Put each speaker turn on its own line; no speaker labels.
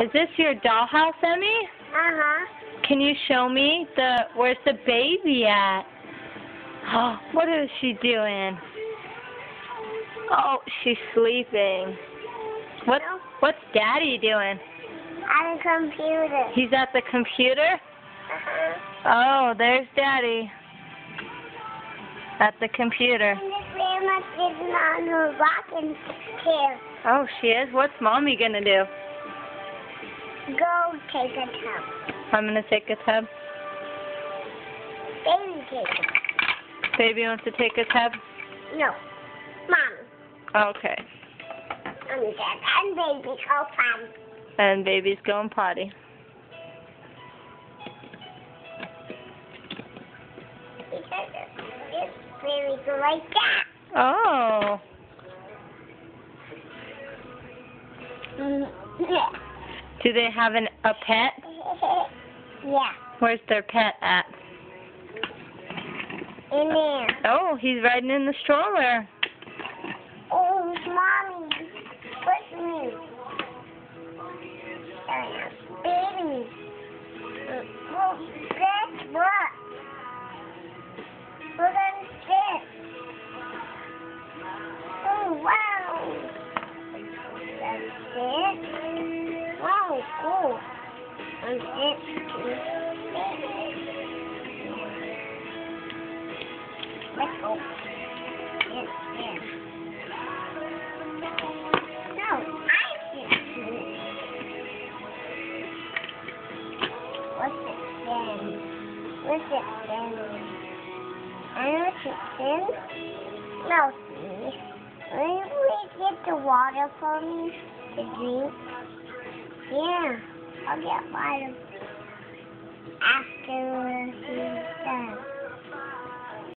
Is this your dollhouse, Emmy?
Uh-huh.
Can you show me where's the baby at? Oh, what is she doing? Oh, she's sleeping. What's Daddy doing?
At the computer.
He's at the computer?
Uh-huh.
Oh, there's Daddy. At the computer.
And the grandma sitting on her rocking chair.
Oh, she is? What's Mommy gonna do?
Go take a tub.
I'm gonna take a tub.
Baby take a tub.
Baby wants to take a tub?
No. Mommy.
Okay.
And baby go potty.
And baby's going potty.
Because this baby go like that.
Oh.
Yeah.
Do they have a pet?
Yeah.
Where's their pet at?
In there.
Oh, he's riding in the stroller.
Oh, Mommy. Push me. Baby. Well, that's what? We're gonna sit. Oh, wow. That's it. Wow, cool. And sit. Let's go. Sit, sit. No, I sit. What's it then? What's it then? I sit then? No, see. Will you get the water for me to drink? Yeah, I'll get water after